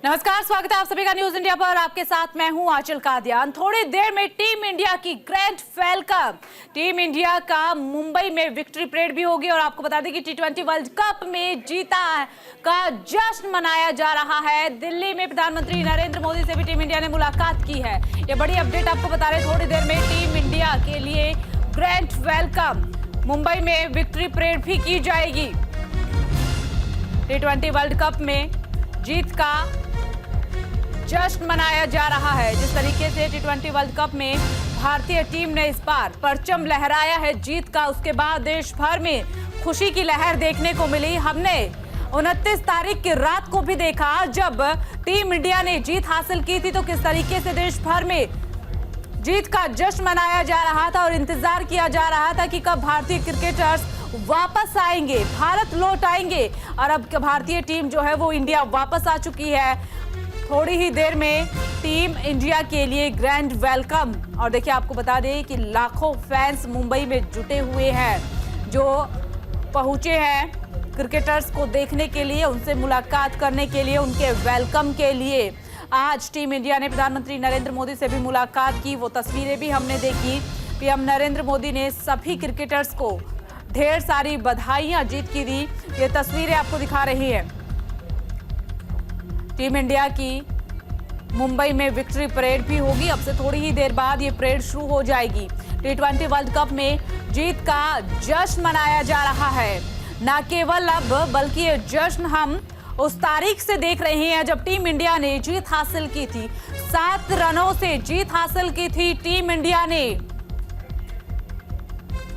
नमस्कार, स्वागत है आप सभी का न्यूज इंडिया पर। आपके साथ मैं हूं आंचल कादियान। थोड़ी देर में टीम इंडिया की ग्रैंड वेलकम। टीम इंडिया का मुंबई में विक्ट्री परेड भी होगी और आपको बता दें कि T20 वर्ल्ड कप में जीता का जश्न मनाया जा रहा है। दिल्ली में प्रधानमंत्री नरेंद्र मोदी से भी टीम इंडिया ने मुलाकात की है। ये बड़ी अपडेट आपको बता रहे, थोड़ी देर में टीम इंडिया के लिए ग्रैंड वेलकम। मुंबई में विक्ट्री परेड भी की जाएगी। T20 वर्ल्ड कप में जीत का जश्न मनाया जा रहा है। जिस तरीके से T20 वर्ल्ड कप में भारतीय टीम ने इस बार परचम लहराया है जीत का, उसके बाद देश भर में खुशी की लहर देखने को मिली। हमने 29 तारीख की रात को भी देखा जब टीम इंडिया ने जीत हासिल की थी तो किस तरीके से देश भर में जीत का जश्न मनाया जा रहा था और इंतजार किया जा रहा था कि कब भारतीय क्रिकेटर्स वापस आएंगे, भारत लौट आएंगे। और अब भारतीय टीम जो है वो इंडिया वापस आ चुकी है। थोड़ी ही देर में टीम इंडिया के लिए ग्रैंड वेलकम। और देखिए, आपको बता दें कि लाखों फैंस मुंबई में जुटे हुए हैं जो पहुंचे हैं क्रिकेटर्स को देखने के लिए, उनसे मुलाकात करने के लिए, उनके वेलकम के लिए। आज टीम इंडिया ने प्रधानमंत्री नरेंद्र मोदी से भी मुलाकात की, वो तस्वीरें भी हमने देखी। पीएम नरेंद्र मोदी ने सभी क्रिकेटर्स को ढेर सारी बधाइयां जीत की दी। ये तस्वीरें आपको दिखा रही है। टीम इंडिया की मुंबई में विक्ट्री परेड भी होगी। अब से थोड़ी ही देर बाद ये परेड शुरू हो जाएगी। T20 वर्ल्ड कप में जीत का जश्न मनाया जा रहा है। न केवल अब बल्कि ये जश्न हम उस तारीख से देख रहे हैं जब टीम इंडिया ने जीत हासिल की थी। 7 रनों से जीत हासिल की थी टीम इंडिया ने।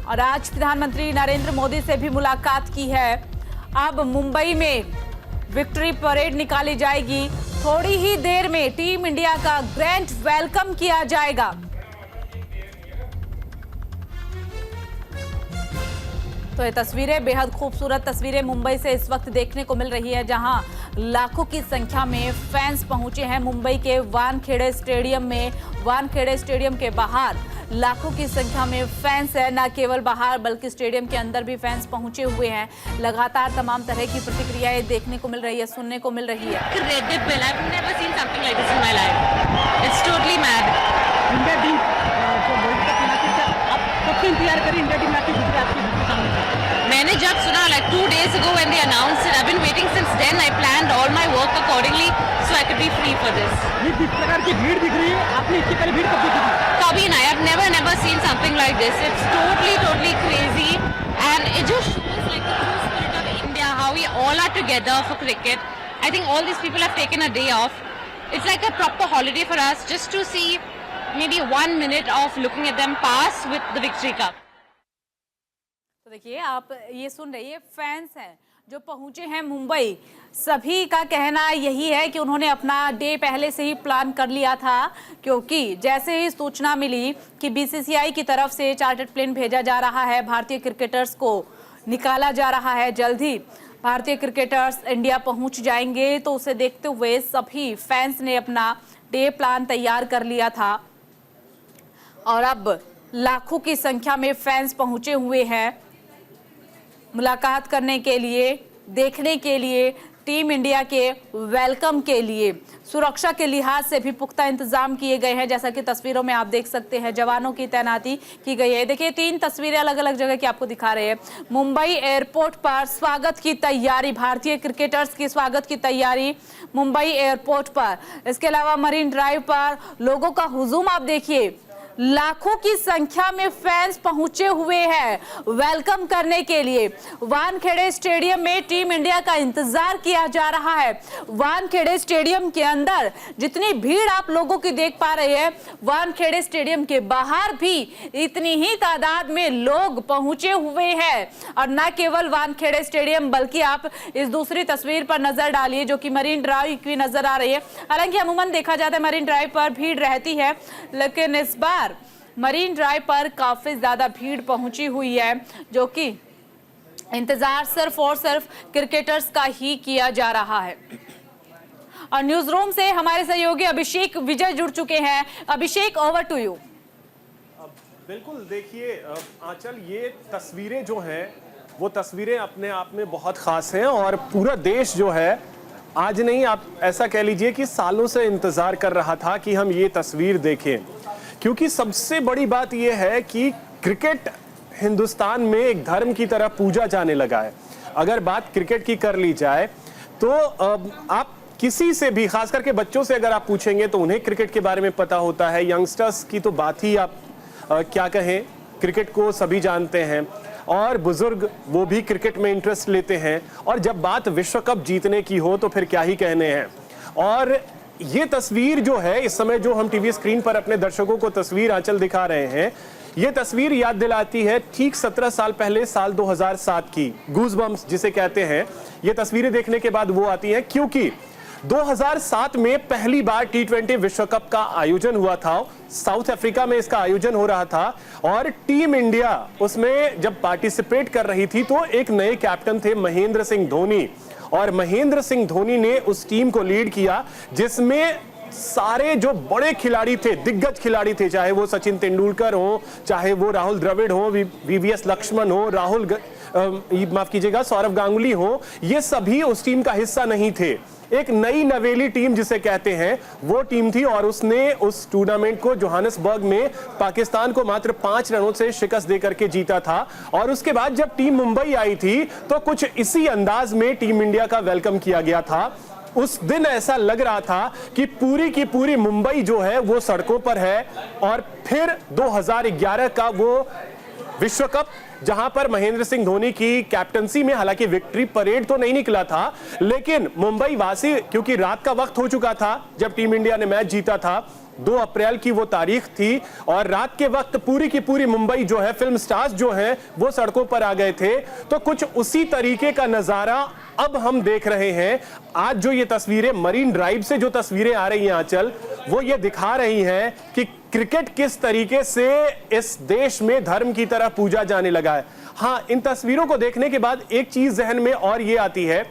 और आज प्रधानमंत्री नरेंद्र मोदी से भी मुलाकात की है। अब मुंबई में विक्ट्री परेड निकाली जाएगी। थोड़ी ही देर में टीम इंडिया का ग्रैंड वेलकम किया जाएगा। तो ये तस्वीरें बेहद खूबसूरत तस्वीरें मुंबई से इस वक्त देखने को मिल रही है, जहां लाखों की संख्या में फैंस पहुंचे हैं मुंबई के वानखेड़े स्टेडियम में। वानखेड़े स्टेडियम के बाहर लाखों की संख्या में फैंस है। न केवल बाहर बल्कि स्टेडियम के अंदर भी फैंस पहुंचे हुए हैं। लगातार तमाम तरह की प्रतिक्रियाएं देखने को मिल रही है, सुनने को मिल रही है। Incredible! I've never seen something like this in my life. It's totally mad. India team जो वर्ल्ड कप मैच है, आप कब से इंतजार करें इंडिया टीम मैच जीत आपके सामने? मैंने जब सुना like 2 days ago when they announced it, I've been waiting since then. I planned all my work accordingly so I could be free for this. ये जिस प्रकार की भीड़ दिख रही है, आपने इससे पहले भीड़ कब देखी थी? कभी नहीं, I've never seen something like this. It's totally crazy and it just shows like the true spirit of India, how we all are together for cricket. I think all these people have taken a day off. It's like a proper holiday for us just to see maybe 1 minute of looking at them pass with the victory cup. तो देखिए, आप ये सुन रही है, fans हैं जो पहुंचे हैं मुंबई। सभी का कहना यही है कि उन्होंने अपना डे पहले से ही प्लान कर लिया था, क्योंकि जैसे ही सूचना मिली कि BCCI की तरफ से चार्टर्ड प्लेन भेजा जा रहा है, भारतीय क्रिकेटर्स को निकाला जा रहा है, जल्द ही भारतीय क्रिकेटर्स इंडिया पहुंच जाएंगे, तो उसे देखते हुए सभी फैंस ने अपना डे प्लान तैयार कर लिया था। और अब लाखों की संख्या में फैंस पहुंचे हुए हैं मुलाकात करने के लिए, देखने के लिए, टीम इंडिया के वेलकम के लिए। सुरक्षा के लिहाज से भी पुख्ता इंतजाम किए गए हैं, जैसा कि तस्वीरों में आप देख सकते हैं। जवानों की तैनाती की गई है। देखिए, 3 तस्वीरें अलग अलग जगह की आपको दिखा रहे हैं। मुंबई एयरपोर्ट पर स्वागत की तैयारी, भारतीय क्रिकेटर्स की स्वागत की तैयारी मुंबई एयरपोर्ट पर। इसके अलावा मरीन ड्राइव पर लोगों का हुजूम आप देखिए, लाखों की संख्या में फैंस पहुंचे हुए हैं वेलकम करने के लिए। वानखेड़े स्टेडियम में टीम इंडिया का इंतजार किया जा रहा है। वानखेड़े स्टेडियम के अंदर जितनी भीड़ आप लोगों की देख पा रहे हैं, वानखेड़े स्टेडियम के बाहर भी इतनी ही तादाद में लोग पहुंचे हुए हैं। और न केवल वानखेड़े स्टेडियम बल्कि आप इस दूसरी तस्वीर पर नजर डालिए जो कि मरीन ड्राइव की नजर आ रही है। हालांकि अमूमन देखा जाता है मरीन ड्राइव पर भीड़ रहती है, लेकिन इस बार मरीन ड्राइव पर काफी ज्यादा भीड़ पहुंची हुई है, जो कि इंतजार सिर्फ और सिर्फ क्रिकेटर्स का ही किया जा रहा है। और न्यूज रूम से हमारे सहयोगी अभिषेक विजय जुड़ चुके हैं। अभिषेक, ओवर टू यू। बिल्कुल, देखिए आंचल, ये तस्वीरें जो हैं वो तस्वीरें अपने आप में बहुत खास हैं और पूरा देश जो है आज नहीं, आप ऐसा कह लीजिए कि सालों से इंतजार कर रहा था कि हम ये तस्वीर देखें, क्योंकि सबसे बड़ी बात यह है कि क्रिकेट हिंदुस्तान में एक धर्म की तरह पूजा जाने लगा है। अगर बात क्रिकेट की कर ली जाए तो आप किसी से भी, खास करके बच्चों से अगर आप पूछेंगे तो उन्हें क्रिकेट के बारे में पता होता है। यंगस्टर्स की तो बात ही आप क्या कहें, क्रिकेट को सभी जानते हैं और बुजुर्ग वो भी क्रिकेट में इंटरेस्ट लेते हैं। और जब बात विश्व कप जीतने की हो तो फिर क्या ही कहने हैं। और ये तस्वीर जो है इस समय जो हम टीवी स्क्रीन पर अपने दर्शकों को तस्वीर आंचल दिखा रहे हैं, ये तस्वीर याद दिलाती है ठीक 17 साल पहले, साल 2007 की, गूज़बम्प्स जिसे कहते हैं। ये तस्वीरें देखने के बाद वो आती हैं क्योंकि 2007 में पहली बार T20 विश्व कप का आयोजन हुआ था। साउथ अफ्रीका में इसका आयोजन हो रहा था और टीम इंडिया उसमें जब पार्टिसिपेट कर रही थी तो एक नए कैप्टन थे महेंद्र सिंह धोनी, और महेंद्र सिंह धोनी ने उस टीम को लीड किया जिसमें सारे जो बड़े खिलाड़ी थे, दिग्गज खिलाड़ी थे, चाहे वो सचिन तेंदुलकर हो, चाहे वो राहुल द्रविड़ हो, वीवीएस लक्ष्मण हो, माफ कीजिएगा सौरव गांगुली हो, ये सभी उस टीम का हिस्सा नहीं थे। एक नई नवेली टीम जिसे कहते हैं वो टीम थी और उसने उस टूर्नामेंट को जोहानिसबर्ग में पाकिस्तान को मात्र 5 रनों से शिकस्त देकर के जीता था। और उसके बाद जब टीम मुंबई आई थी तो कुछ इसी अंदाज में टीम इंडिया का वेलकम किया गया था। उस दिन ऐसा लग रहा था कि पूरी की पूरी मुंबई जो है वो सड़कों पर है। और फिर 2011 का वो विश्व कप, जहां पर महेंद्र सिंह धोनी की कैप्टनसी में हालांकि विक्ट्री परेड तो नहीं निकला था, लेकिन मुंबई वासी, क्योंकि रात का वक्त हो चुका था जब टीम इंडिया ने मैच जीता था, 2 अप्रैल की वो तारीख थी और रात के वक्त पूरी की पूरी मुंबई जो है, फिल्म स्टार्स जो हैं वो सड़कों पर आ गए थे। तो कुछ उसी तरीके का नजारा अब हम देख रहे हैं। आज जो ये तस्वीरें मरीन ड्राइव से जो तस्वीरें आ रही हैं आंचल, वो ये दिखा रही हैं कि क्रिकेट किस तरीके से इस देश में धर्म की तरह पूजा जाने लगा है। हाँ, इन तस्वीरों को देखने के बाद एक चीज जहन में और ये आती है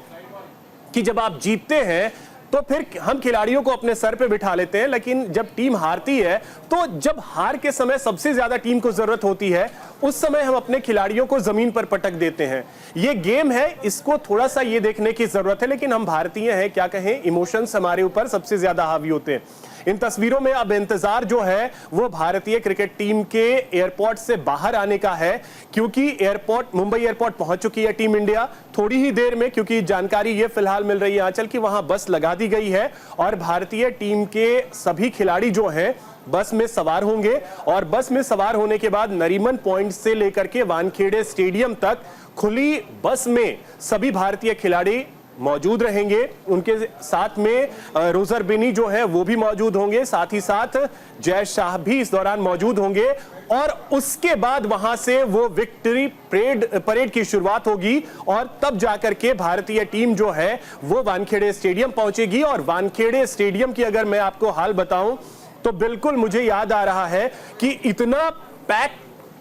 कि जब आप जीतते हैं तो फिर हम खिलाड़ियों को अपने सर पे बिठा लेते हैं, लेकिन जब टीम हारती है तो जब हार के समय सबसे ज्यादा टीम को जरूरत होती है उस समय हम अपने खिलाड़ियों को जमीन पर पटक देते हैं। ये गेम है, इसको थोड़ा सा ये देखने की जरूरत है, लेकिन हम भारतीय हैं, क्या कहें, इमोशंस हमारे ऊपर सबसे ज्यादा हावी होते हैं। इन तस्वीरों में अब इंतजार जो है वो भारतीय क्रिकेट टीम के एयरपोर्ट से बाहर आने का है, क्योंकि एयरपोर्ट, मुंबई एयरपोर्ट पहुंच चुकी है टीम इंडिया थोड़ी ही देर में, क्योंकि जानकारी ये फिलहाल मिल रही है आंचल की वहां बस लगा दी गई है और भारतीय टीम के सभी खिलाड़ी जो हैं बस में सवार होंगे। और बस में सवार होने के बाद नरीमन पॉइंट से लेकर के वानखेड़े स्टेडियम तक खुली बस में सभी भारतीय खिलाड़ी मौजूद रहेंगे। उनके साथ में रोजर बिनी जो है वो भी मौजूद होंगे, साथ ही साथ जय शाह भी इस दौरान मौजूद होंगे। और उसके बाद वहां से वो विक्ट्री परेड की शुरुआत होगी और तब जाकर के भारतीय टीम जो है वो वानखेड़े स्टेडियम पहुंचेगी। और वानखेड़े स्टेडियम की अगर मैं आपको हाल बताऊं तो बिल्कुल मुझे याद आ रहा है कि इतना पैक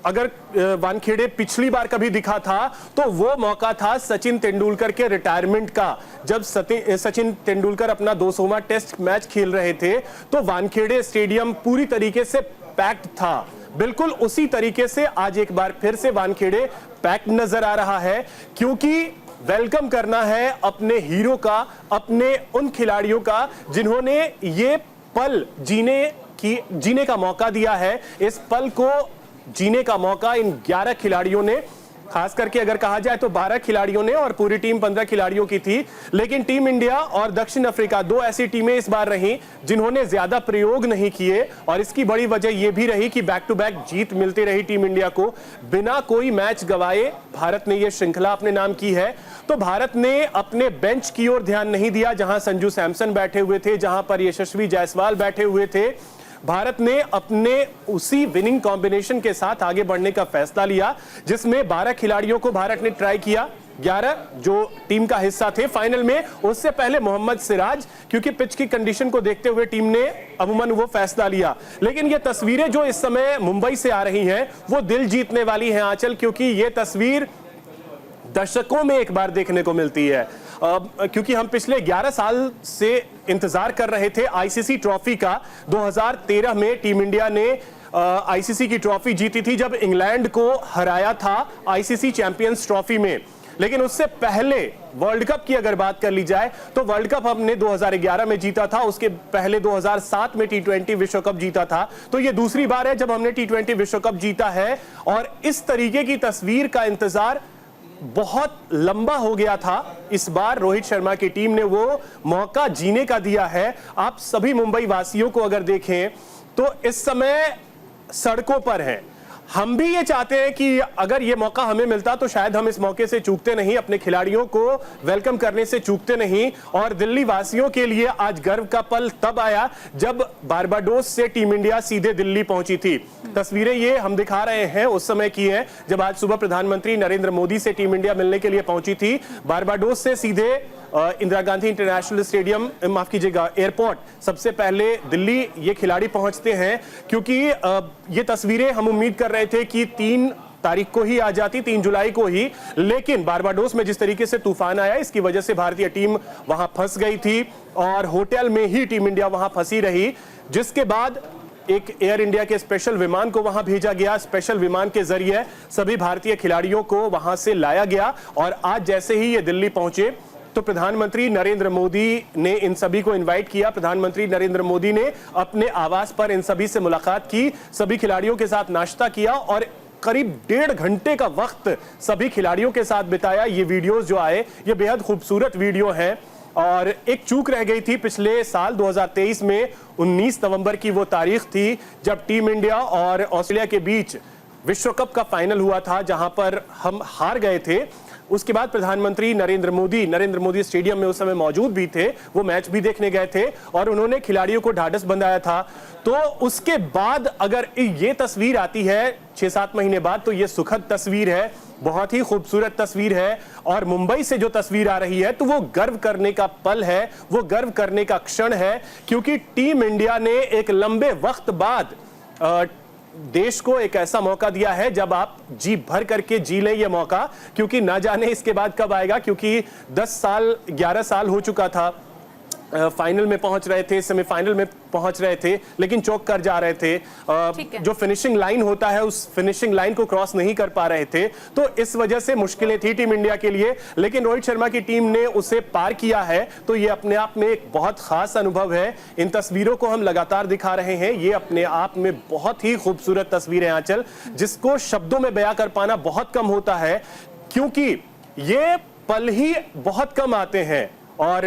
अगर वानखेड़े पिछली बार कभी दिखा था तो वो मौका था सचिन तेंदुलकर के रिटायरमेंट का, जब सचिन तेंदुलकर अपना 200वां टेस्ट मैच खेल रहे थे तो वानखेड़े स्टेडियम पूरी तरीके से पैक्ड था। बिल्कुल उसी तरीके से आज एक बार फिर से वानखेड़े पैक्ड नजर आ रहा है, क्योंकि वेलकम करना है अपने हीरो का, अपने उन खिलाड़ियों का जिन्होंने ये पल जीने का मौका दिया है। इस पल को जीने का मौका इन 11 खिलाड़ियों ने, खास करके अगर कहा जाए तो 12 खिलाड़ियों ने और पूरी टीम 15 खिलाड़ियों की थी, लेकिन टीम इंडिया और दक्षिण अफ्रीका 2 ऐसी टीमें इस बार रहीं जिन्होंने ज्यादा प्रयोग नहीं किए। और इसकी बड़ी वजह यह भी रही कि बैक टू बैक जीत मिलती रही टीम इंडिया को, बिना कोई मैच गवाए भारत ने यह श्रृंखला अपने नाम की है। तो भारत ने अपने बेंच की ओर ध्यान नहीं दिया, जहां संजू सैमसन बैठे हुए थे, जहां पर यशस्वी जायसवाल बैठे हुए थे। भारत ने अपने उसी विनिंग कॉम्बिनेशन के साथ आगे बढ़ने का फैसला लिया, जिसमें 12 खिलाड़ियों को भारत ने ट्राई किया, 11 जो टीम का हिस्सा थे फाइनल में। उससे पहले मोहम्मद सिराज, क्योंकि पिच की कंडीशन को देखते हुए टीम ने अमूमन वो फैसला लिया। लेकिन ये तस्वीरें जो इस समय मुंबई से आ रही हैं वो दिल जीतने वाली हैं आंचल, क्योंकि ये तस्वीर दर्शकों में एक बार देखने को मिलती है, क्योंकि हम पिछले 11 साल से इंतजार कर रहे थे आईसीसी ट्रॉफी का। 2013 में टीम इंडिया ने आईसीसी की ट्रॉफी जीती थी जब इंग्लैंड को हराया था आईसीसी चैंपियंस ट्रॉफी में। लेकिन उससे पहले वर्ल्ड कप की अगर बात कर ली जाए तो वर्ल्ड कप हमने 2011 में जीता था, उसके पहले 2007 में T20 विश्व कप जीता था। तो ये दूसरी बार है जब हमने T20 विश्व कप जीता है और इस तरीके की तस्वीर का इंतजार बहुत लंबा हो गया था। इस बार रोहित शर्मा की टीम ने वो मौका जीने का दिया है। आप सभी मुंबई वासियों को अगर देखें तो इस समय सड़कों पर हैं। हम भी ये चाहते हैं कि अगर ये मौका हमें मिलता तो शायद हम इस मौके से चूकते नहीं, अपने खिलाड़ियों को वेलकम करने से चूकते नहीं। और दिल्ली वासियों के लिए आज गर्व का पल तब आया जब बारबाडोस से टीम इंडिया सीधे दिल्ली पहुंची थी। तस्वीरें ये हम दिखा रहे हैं उस समय की है जब आज सुबह प्रधानमंत्री नरेंद्र मोदी से टीम इंडिया मिलने के लिए पहुंची थी। बारबाडोस से सीधे इंदिरा गांधी इंटरनेशनल स्टेडियम, माफ कीजिएगा, एयरपोर्ट सबसे पहले दिल्ली ये खिलाड़ी पहुंचते हैं, क्योंकि ये तस्वीरें हम उम्मीद कर रहे थे कि 3 तारीख को ही आ जाती, 3 जुलाई को ही, लेकिन बारबाडोस में जिस तरीके से तूफान आया इसकी वजह से भारतीय टीम वहां फंस गई थी और होटल में ही टीम इंडिया वहां फंसी रही, जिसके बाद एक एयर इंडिया के स्पेशल विमान को वहां भेजा गया। स्पेशल विमान के जरिए सभी भारतीय खिलाड़ियों को वहां से लाया गया और आज जैसे ही ये दिल्ली पहुंचे तो प्रधानमंत्री नरेंद्र मोदी ने इन सभी को इनवाइट किया। प्रधानमंत्री नरेंद्र मोदी ने अपने आवास पर इन सभी से मुलाकात की, सभी खिलाड़ियों के साथ नाश्ता किया और करीब 1.5 घंटे का वक्त सभी खिलाड़ियों के साथ बिताया। ये वीडियोस जो आए ये बेहद खूबसूरत वीडियो हैं और एक चूक रह गई थी पिछले साल 2023 में 19 नवंबर की वो तारीख थी जब टीम इंडिया और ऑस्ट्रेलिया के बीच विश्व कप का फाइनल हुआ था, जहां पर हम हार गए थे। उसके बाद प्रधानमंत्री नरेंद्र मोदी स्टेडियम में उस समय मौजूद भी थे, वो मैच भी देखने गए थे और उन्होंने खिलाड़ियों को ढाढ़स बंधाया था। तो उसके बाद अगर ये तस्वीर आती है 6-7 महीने बाद तो ये सुखद तस्वीर है, बहुत ही खूबसूरत तस्वीर है और मुंबई से जो तस्वीर आ रही है तो वो गर्व करने का पल है, वो गर्व करने का क्षण है, क्योंकि टीम इंडिया ने एक लंबे वक्त बाद देश को एक ऐसा मौका दिया है जब आप जी भर करके जी लें ये मौका, क्योंकि ना जाने इसके बाद कब आएगा, क्योंकि 11 साल हो चुका था। फाइनल में पहुंच रहे थे, सेमीफाइनल में पहुंच रहे थे, लेकिन चौक कर जा रहे थे। जो फिनिशिंग लाइन होता है उस फिनिशिंग लाइन को क्रॉस नहीं कर पा रहे थे, तो इस वजह से मुश्किलें थी टीम इंडिया के लिए, लेकिन रोहित शर्मा की टीम ने उसे पार किया है। तो ये अपने आप में एक बहुत खास अनुभव है। इन तस्वीरों को हम लगातार दिखा रहे हैं, ये अपने आप में बहुत ही खूबसूरत तस्वीरें आंचल, जिसको शब्दों में बयां कर पाना बहुत कम होता है, क्योंकि ये पल ही बहुत कम आते हैं। और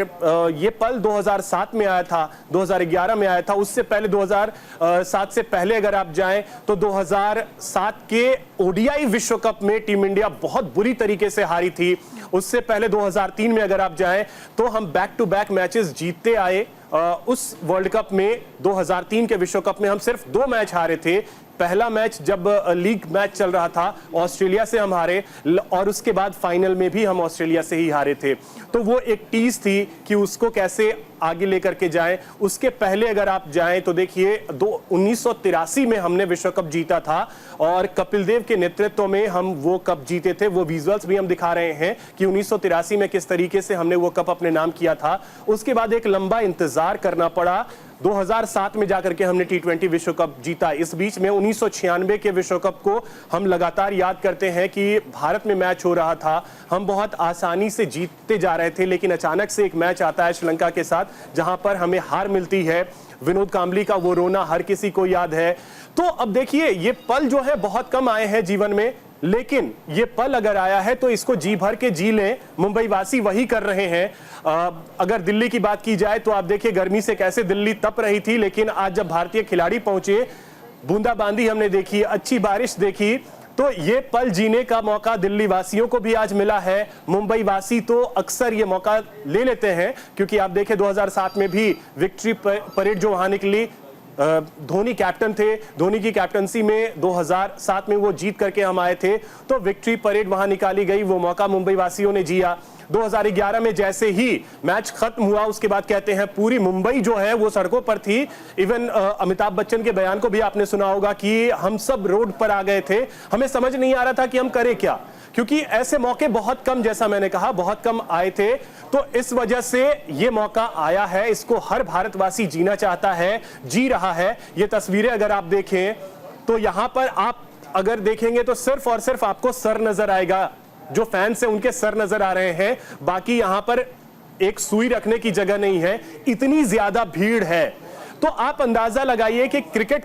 ये पल 2007 में आया था, 2011 में आया था, उससे पहले 2007 से पहले अगर आप जाएं तो 2007 के ओडीआई विश्व कप में टीम इंडिया बहुत बुरी तरीके से हारी थी। उससे पहले 2003 में अगर आप जाएं तो हम बैक टू बैक मैचेस जीतते आए। उस वर्ल्ड कप में 2003 के विश्व कप में हम सिर्फ 2 मैच हारे थे। पहला मैच जब लीग मैच चल रहा था ऑस्ट्रेलिया से हम हारे और उसके बाद फाइनल में भी हम ऑस्ट्रेलिया से ही हारे थे। तो वो एक टीज थी कि उसको कैसे आगे लेकर के जाएं। उसके पहले अगर आप जाएं तो देखिए 1983 में हमने विश्व कप जीता था और कपिल देव के नेतृत्व में हम वो कप जीते थे। वो विजुअल्स भी हम दिखा रहे हैं कि 1983 में किस तरीके से हमने वो कप अपने नाम किया था। उसके बाद एक लंबा इंतजार करना पड़ा, 2007 में जाकर के हमने T20 विश्व कप जीता। इस बीच में 1996 के विश्व कप को हम लगातार याद करते हैं कि भारत में मैच हो रहा था, हम बहुत आसानी से जीतते जा रहे थे, लेकिन अचानक से एक मैच आता है श्रीलंका के साथ जहां पर हमें हार मिलती है। विनोद कांबली का वो रोना हर किसी को याद है। तो अब देखिए ये पल जो है बहुत कम आए हैं जीवन में, लेकिन ये पल अगर आया है तो इसको जी भर के जी लें। मुंबई वासी वही कर रहे हैं। अगर दिल्ली की बात की जाए तो आप देखिए गर्मी से कैसे दिल्ली तप रही थी, लेकिन आज जब भारतीय खिलाड़ी पहुंचे, बूंदाबांदी हमने देखी, अच्छी बारिश देखी, तो ये पल जीने का मौका दिल्ली वासियों को भी आज मिला है। मुंबई वासी तो अक्सर ये मौका ले लेते हैं, क्योंकि आप देखें 2007 में भी विक्ट्री परेड जो वहां निकली, धोनी कैप्टन थे, धोनी की कैप्टनसी में 2007 में वो जीत करके हम आए थे, तो विक्ट्री परेड वहां निकाली गई, वो मौका मुंबई वासियों ने जिया। 2011 में जैसे ही मैच खत्म हुआ उसके बाद कहते हैं पूरी मुंबई जो है वो सड़कों पर थी। इवन अमिताभ बच्चन के बयान को भी आपने सुना होगा कि हम सब रोड पर आ गए थे, हमें समझ नहीं आ रहा था कि हम करें क्या, क्योंकि ऐसे मौके बहुत कम, जैसा मैंने कहा, बहुत कम आए थे। तो इस वजह से ये मौका आया है, इसको हर भारतवासी जीना चाहता है, जी रहा है। ये तस्वीरें अगर आप देखें तो यहां पर आप अगर देखेंगे तो सिर्फ और सिर्फ आपको सर नजर आएगा जो फैंस हैं उनके सर नजर आ रहे हैं, बाकी यहां पर एक सुई रखने की जगह नहीं है, इतनी ज्यादा भीड़ है। तो आप अंदाजा लगाइए कि क्रिकेट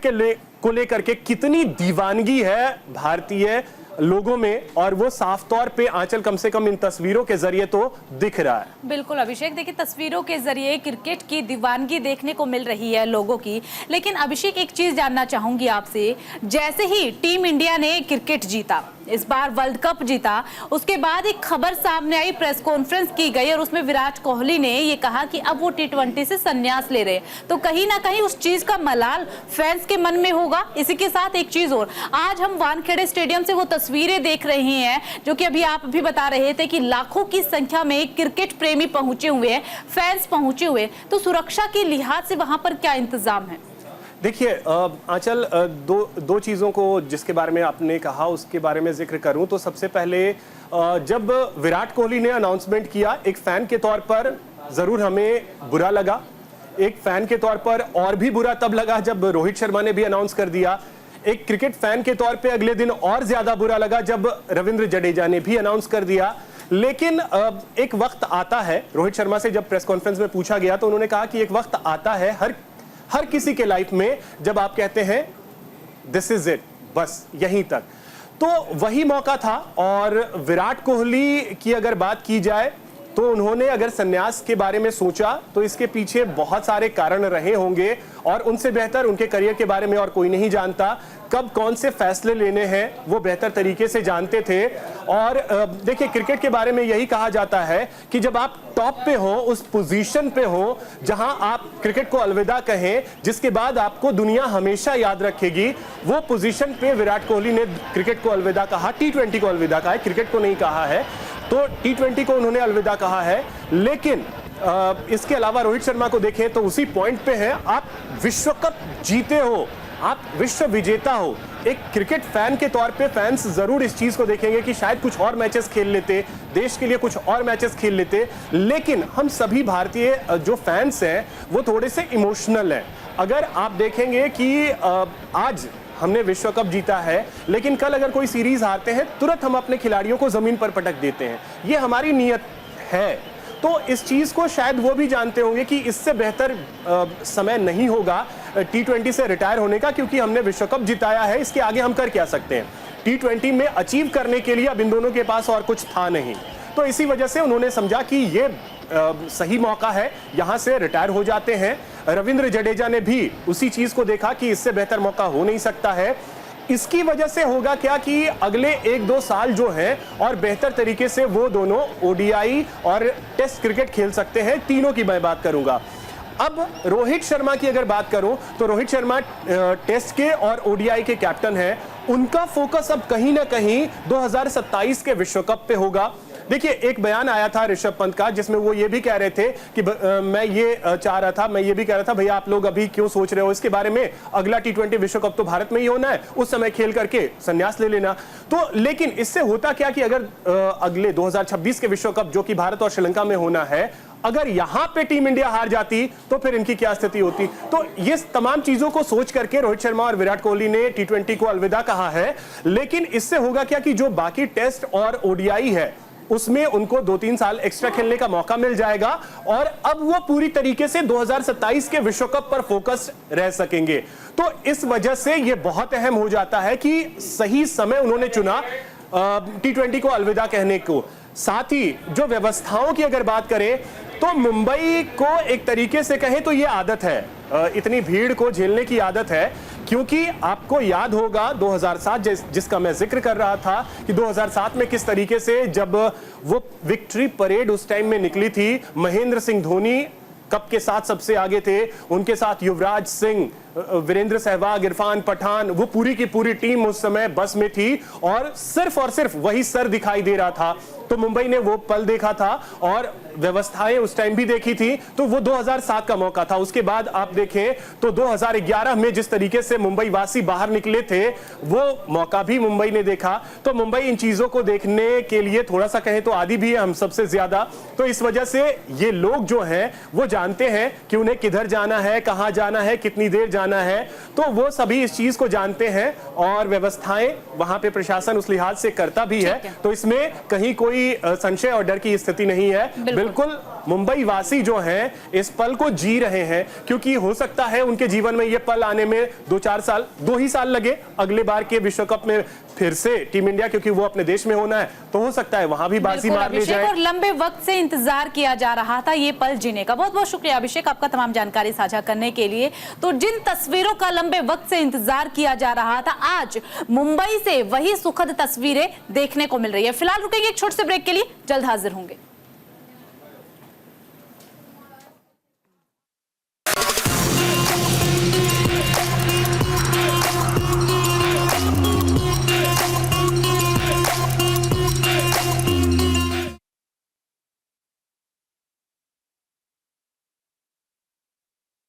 को लेकर के कितनी दीवानगी है भारतीय लोगों में, और वो साफ तौर पे आंचल कम से कम इन तस्वीरों के जरिए तो दिख रहा है। बिल्कुल अभिषेक, देखिए तस्वीरों के जरिए क्रिकेट की दीवानगी देखने को मिल रही है लोगों की। लेकिन अभिषेक, एक चीज जानना चाहूंगी आपसे, जैसे ही टीम इंडिया ने क्रिकेट जीता, इस बार वर्ल्ड कप जीता, उसके बाद एक खबर सामने आई, प्रेस कॉन्फ्रेंस की गई और उसमें विराट कोहली ने ये कहा कि अब वो T20 से संन्यास ले रहे हैं। तो कहीं ना कहीं उस चीज का मलाल फैंस के मन में होगा। इसी के साथ एक चीज और, आज हम वानखेड़े स्टेडियम से वो तस्वीरें देख रहे हैं जो कि अभी आप भी बता रहे थे कि लाखों की संख्या में क्रिकेट प्रेमी पहुंचे हुए हैं, फैंस पहुंचे हुए। तो सुरक्षा के लिहाज से वहां पर क्या इंतजाम है? देखिए आंचल, दो चीज़ों को जिसके बारे में आपने कहा उसके बारे में जिक्र करूं तो सबसे पहले जब विराट कोहली ने अनाउंसमेंट किया, एक फैन के तौर पर ज़रूर हमें बुरा लगा। एक फैन के तौर पर और भी बुरा तब लगा जब रोहित शर्मा ने भी अनाउंस कर दिया। एक क्रिकेट फैन के तौर पे अगले दिन और ज़्यादा बुरा लगा जब रविंद्र जडेजा ने भी अनाउंस कर दिया। लेकिन एक वक्त आता है, रोहित शर्मा से जब प्रेस कॉन्फ्रेंस में पूछा गया तो उन्होंने कहा कि एक वक्त आता है हर किसी के लाइफ में जब आप कहते हैं दिस इज इट, बस यहीं तक। तो वही मौका था। और विराट कोहली की अगर बात की जाए तो उन्होंने अगर संन्यास के बारे में सोचा तो इसके पीछे बहुत सारे कारण रहे होंगे, और उनसे बेहतर उनके करियर के बारे में और कोई नहीं जानता। कब कौन से फैसले लेने हैं वो बेहतर तरीके से जानते थे। और देखिए, क्रिकेट के बारे में यही कहा जाता है कि जब आप टॉप पे हो, उस पोजीशन पे हो जहां आप क्रिकेट को अलविदा कहें, जिसके बाद आपको दुनिया हमेशा याद रखेगी, वो पोजीशन पे विराट कोहली ने क्रिकेट को अलविदा कहा। T20 को अलविदा कहा है, क्रिकेट को नहीं कहा है। तो T20 को उन्होंने अलविदा कहा है। लेकिन इसके अलावा रोहित शर्मा को देखें तो उसी पॉइंट पे हैं। आप विश्व कप जीते हो, आप विश्व विजेता हो। एक क्रिकेट फैन के तौर पे फैंस जरूर इस चीज को देखेंगे कि शायद कुछ और मैचेस खेल लेते, देश के लिए कुछ और मैचेस खेल लेते। लेकिन हम सभी भारतीय जो फैंस हैं वो थोड़े से इमोशनल हैं। अगर आप देखेंगे कि आज हमने विश्व कप जीता है, लेकिन कल अगर कोई सीरीज हारते हैं तुरंत हम अपने खिलाड़ियों को जमीन पर पटक देते हैं। ये हमारी नीयत है। तो इस चीज को शायद वो भी जानते होंगे कि इससे बेहतर समय नहीं होगा T20 से रिटायर होने का, क्योंकि हमने विश्व कप जिताया है। इसके आगे हम कर क्या सकते हैं? T20 में अचीव करने के लिए अब इन दोनों के पास और कुछ था नहीं। तो इसी वजह से उन्होंने समझा कि ये सही मौका है, यहां से रिटायर हो जाते हैं। रविंद्र जडेजा ने भी उसी चीज को देखा कि इससे बेहतर मौका हो नहीं सकता है। इसकी वजह से होगा क्या कि अगले 1-2 साल जो हैं और बेहतर तरीके से वो दोनों ODI और टेस्ट क्रिकेट खेल सकते हैं। तीनों की मैं बात करूंगा। अब रोहित शर्मा की अगर बात करूं तो रोहित शर्मा टेस्ट के और ODI के कैप्टन हैं। उनका फोकस अब कहीं ना कहीं 2027 के विश्व कप पे होगा। देखिए, एक बयान आया था ऋषभ पंत का जिसमें वो ये भी कह रहे थे कि मैं ये चाह रहा था, मैं ये भी कह रहा था भैया आप लोग अभी क्यों सोच रहे हो इसके बारे में, अगला T20 विश्व कप तो भारत में ही होना है, उस समय खेल करके संन्यास ले लेना। तो लेकिन इससे होता क्या कि अगर अगले 2026 के विश्व कप जो कि भारत और श्रीलंका में होना है, अगर यहां पे टीम इंडिया हार जाती तो फिर इनकी क्या स्थिति होती। तो ये तमाम चीजों को सोच करके रोहित शर्मा और विराट कोहली ने T20 को अलविदा कहा है। लेकिन इससे होगा क्या कि जो बाकी टेस्ट और ODI है उसमें उनको 2-3 साल एक्स्ट्रा खेलने का मौका मिल जाएगा, और अब वो पूरी तरीके से 2027 के विश्व कप पर फोकस रह सकेंगे। तो इस वजह से ये बहुत अहम हो जाता है कि सही समय उन्होंने चुना T20 को अलविदा कहने को। साथ ही जो व्यवस्थाओं की अगर बात करें तो मुंबई को एक तरीके से कहें तो ये आदत है, इतनी भीड़ को झेलने की आदत है। क्योंकि आपको याद होगा 2007 जिसका मैं जिक्र कर रहा था कि 2007 में किस तरीके से जब वो विक्ट्री परेड उस टाइम में निकली थी, महेंद्र सिंह धोनी कप के साथ सबसे आगे थे, उनके साथ युवराज सिंह, वीरेंद्र सहवाग, इरफान पठान, वो पूरी की पूरी टीम उस समय बस में थी और सिर्फ वही सर दिखाई दे रहा था। तो मुंबई ने वो पल देखा था और व्यवस्थाएं उस टाइम भी देखी थी तो वो 2007 का मौका था। उसके बाद आप देखें तो 2011 में जिस तरीके से मुंबई वासी बाहर निकले थे वो मौका भी मुंबई ने देखा। तो मुंबई इन चीजों को देखने के लिए थोड़ा सा कहें तो आदी भी है हम सबसे ज्यादा। तो इस वजह से ये लोग जो हैं वो जानते हैं कि उन्हें किधर जाना है, कहां जाना है, कितनी देर जाना है। तो वो सभी इस चीज को जानते हैं और व्यवस्थाएं वहां पे प्रशासन उस लिहाज से करता भी है। तो इसमें कहीं कोई संशय और डर की स्थिति नहीं है। बिल्कुल मुंबई वासी जो हैं इस पल को जी रहे हैं, क्योंकि हो सकता है उनके जीवन में ये पल आने में 2-4 साल, 2 ही साल लगे। अगले बार के विश्व कप में फिर से टीम इंडिया, क्योंकि वो अपने देश में होना है, तो हो सकता है वहां भी बाजी मार ले जाए। और लंबे वक्त से इंतजार किया जा रहा था ये पल जीने का। बहुत बहुत शुक्रिया अभिषेक आपका तमाम जानकारी साझा करने के लिए। तो जिन तस्वीरों का लंबे वक्त से इंतजार किया जा रहा था, आज मुंबई से वही सुखद तस्वीरें देखने को मिल रही है। फिलहाल रुकेंगे एक छोटे से ब्रेक के लिए, जल्द हाजिर होंगे।